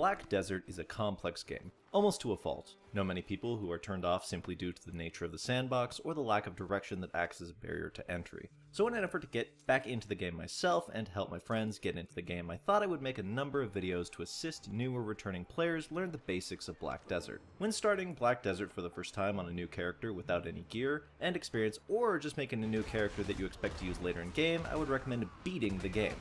Black Desert is a complex game, almost to a fault. Know many people who are turned off simply due to the nature of the sandbox or the lack of direction that acts as a barrier to entry. So in an effort to get back into the game myself and to help my friends get into the game, I thought I would make a number of videos to assist new or returning players learn the basics of Black Desert. When starting Black Desert for the first time on a new character without any gear and experience, or just making a new character that you expect to use later in game, I would recommend beating the game.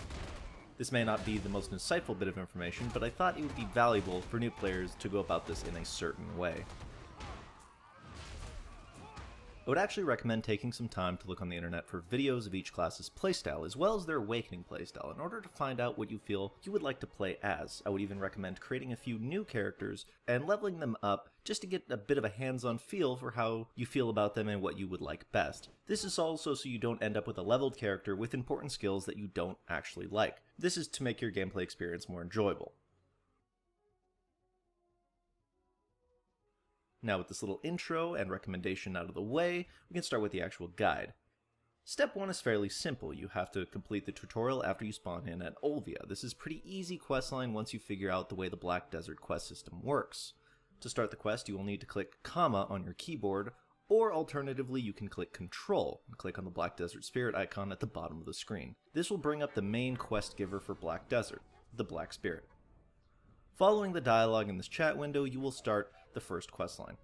This may not be the most insightful bit of information, but I thought it would be valuable for new players to go about this in a certain way. I would actually recommend taking some time to look on the internet for videos of each class's playstyle, as well as their awakening playstyle, in order to find out what you feel you would like to play as. I would even recommend creating a few new characters and leveling them up just to get a bit of a hands-on feel for how you feel about them and what you would like best. This is also so you don't end up with a leveled character with important skills that you don't actually like. This is to make your gameplay experience more enjoyable. Now with this little intro and recommendation out of the way, we can start with the actual guide. Step 1 is fairly simple. You have to complete the tutorial after you spawn in at Olvia. This is pretty easy questline once you figure out the way the Black Desert quest system works. To start the quest, you will need to click comma on your keyboard, or alternatively you can click Control and click on the Black Desert Spirit icon at the bottom of the screen. This will bring up the main quest giver for Black Desert, the Black Spirit. Following the dialogue in this chat window, you will start the first questline.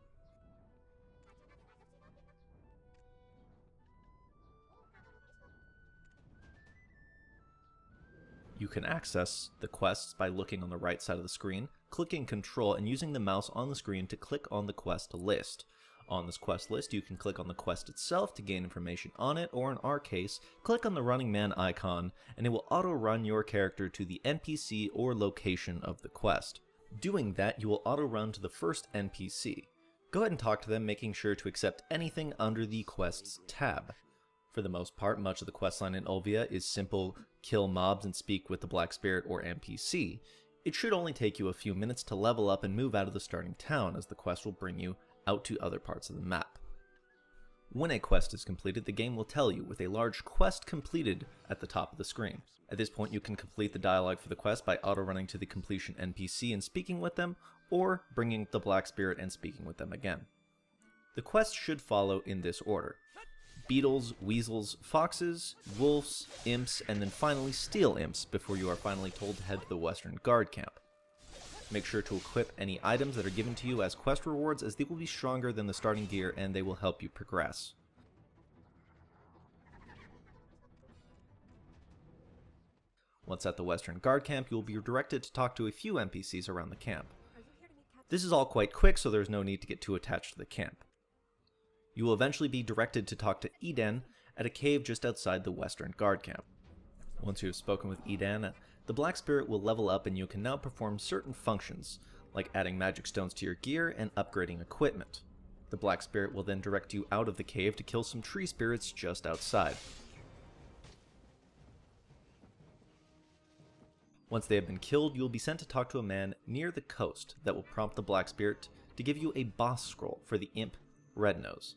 You can access the quests by looking on the right side of the screen, clicking Control, and using the mouse on the screen to click on the quest list. On this quest list, you can click on the quest itself to gain information on it, or in our case, click on the running man icon, and it will auto-run your character to the NPC or location of the quest. Doing that, you will auto-run to the first NPC. Go ahead and talk to them, making sure to accept anything under the Quests tab. For the most part, much of the questline in Olvia is simple kill mobs and speak with the Black Spirit or NPC. It should only take you a few minutes to level up and move out of the starting town, as the quest will bring you out to other parts of the map. When a quest is completed, the game will tell you with a large quest completed at the top of the screen. At this point, you can complete the dialogue for the quest by auto-running to the completion NPC and speaking with them, or bringing the Black Spirit and speaking with them again. The quests should follow in this order: beetles, weasels, foxes, wolves, imps, and then finally steel imps before you are finally told to head to the Western Guard camp. Make sure to equip any items that are given to you as quest rewards, as they will be stronger than the starting gear and they will help you progress. Once at the Western Guard camp, you will be directed to talk to a few NPCs around the camp. This is all quite quick, so there's no need to get too attached to the camp. You will eventually be directed to talk to Eden at a cave just outside the Western Guard camp. Once you have spoken with Eden, the Black Spirit will level up and you can now perform certain functions, like adding magic stones to your gear and upgrading equipment. The Black Spirit will then direct you out of the cave to kill some tree spirits just outside. Once they have been killed, you will be sent to talk to a man near the coast that will prompt the Black Spirit to give you a boss scroll for the imp Rednose.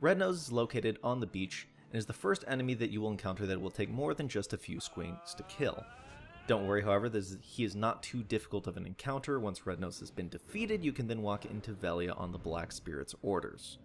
Rednose is located on the beach and is the first enemy that you will encounter that will take more than just a few swings to kill. Don't worry, however, he is not too difficult of an encounter. Once Rednose has been defeated, you can then walk into Velia on the Black Spirit's orders.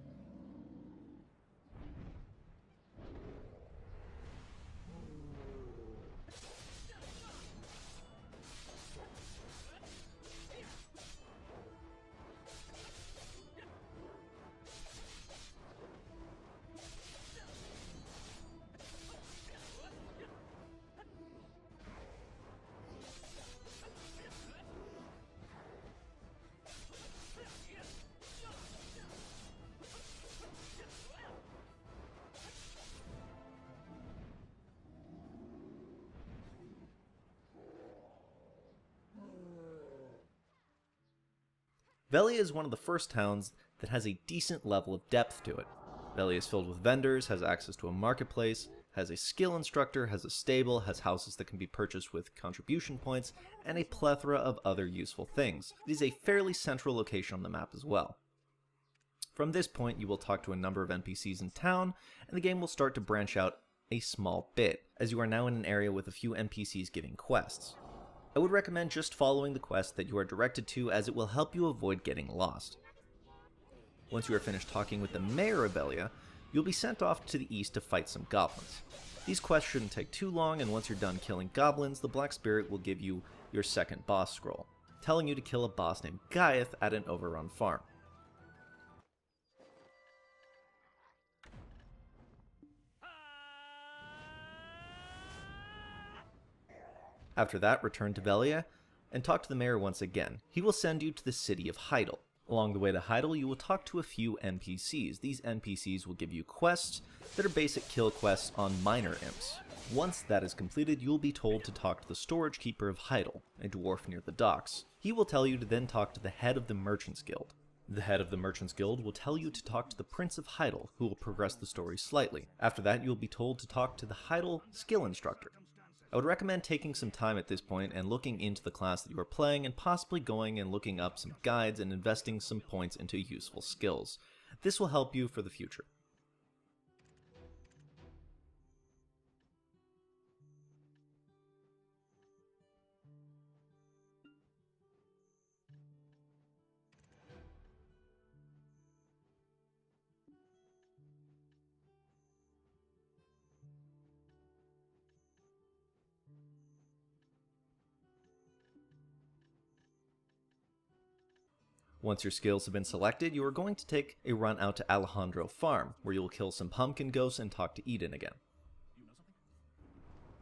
Velia is one of the first towns that has a decent level of depth to it. Velia is filled with vendors, has access to a marketplace, has a skill instructor, has a stable, has houses that can be purchased with contribution points, and a plethora of other useful things. It is a fairly central location on the map as well. From this point, you will talk to a number of NPCs in town, and the game will start to branch out a small bit, as you are now in an area with a few NPCs giving quests. I would recommend just following the quest that you are directed to, as it will help you avoid getting lost. Once you are finished talking with the mayor of Velia, you'll be sent off to the east to fight some goblins. These quests shouldn't take too long, and once you're done killing goblins, the Black Spirit will give you your second boss scroll, telling you to kill a boss named Gaiath at an overrun farm. After that, return to Velia and talk to the mayor once again. He will send you to the city of Heidel. Along the way to Heidel, you will talk to a few NPCs. These NPCs will give you quests that are basic kill quests on minor imps. Once that is completed, you will be told to talk to the storage keeper of Heidel, a dwarf near the docks. He will tell you to then talk to the head of the Merchants Guild. The head of the Merchants Guild will tell you to talk to the Prince of Heidel, who will progress the story slightly. After that, you will be told to talk to the Heidel skill instructor. I would recommend taking some time at this point and looking into the class that you are playing, and possibly going and looking up some guides and investing some points into useful skills. This will help you for the future. Once your skills have been selected, you are going to take a run out to Alejandro Farm, where you will kill some pumpkin ghosts and talk to Eden again.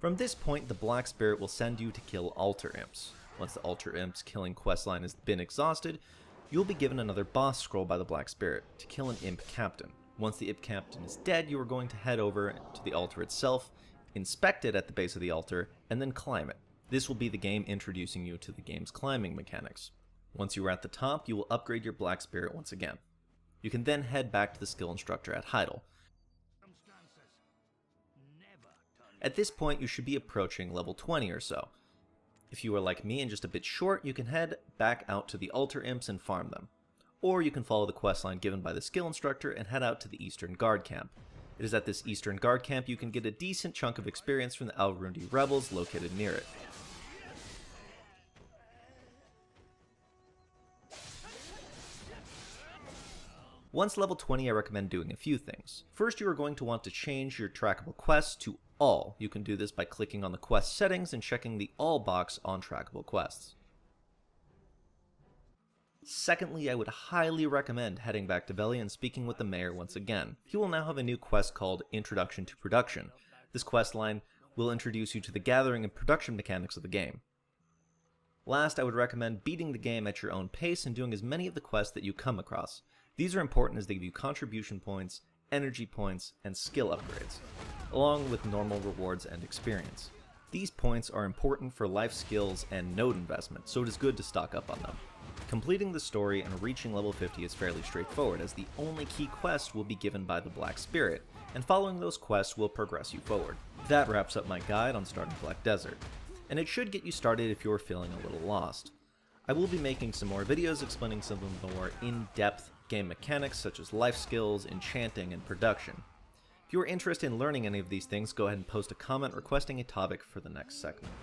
From this point, the Black Spirit will send you to kill altar imps. Once the altar imps killing questline has been exhausted, you will be given another boss scroll by the Black Spirit to kill an imp captain. Once the imp captain is dead, you are going to head over to the altar itself, inspect it at the base of the altar, and then climb it. This will be the game introducing you to the game's climbing mechanics. Once you are at the top, you will upgrade your Black Spirit once again. You can then head back to the skill instructor at Heidel. At this point, you should be approaching level 20 or so. If you are like me and just a bit short, you can head back out to the altar imps and farm them. Or you can follow the questline given by the skill instructor and head out to the Eastern Guard camp. It is at this Eastern Guard camp you can get a decent chunk of experience from the Alrundi rebels located near it. Once level 20, I recommend doing a few things. First, you are going to want to change your trackable quests to all. You can do this by clicking on the quest settings and checking the all box on trackable quests. Secondly, I would highly recommend heading back to Velia and speaking with the mayor once again. He will now have a new quest called Introduction to Production. This quest line will introduce you to the gathering and production mechanics of the game. Last, I would recommend beating the game at your own pace and doing as many of the quests that you come across. These are important as they give you contribution points, energy points, and skill upgrades, along with normal rewards and experience. These points are important for life skills and node investment, so it is good to stock up on them. Completing the story and reaching level 50 is fairly straightforward, as the only key quest will be given by the Black Spirit, and following those quests will progress you forward. That wraps up my guide on starting Black Desert, and it should get you started if you're feeling a little lost. I will be making some more videos explaining some of the more in-depth game mechanics such as life skills, enchanting, and production. If you are interested in learning any of these things, go ahead and post a comment requesting a topic for the next segment.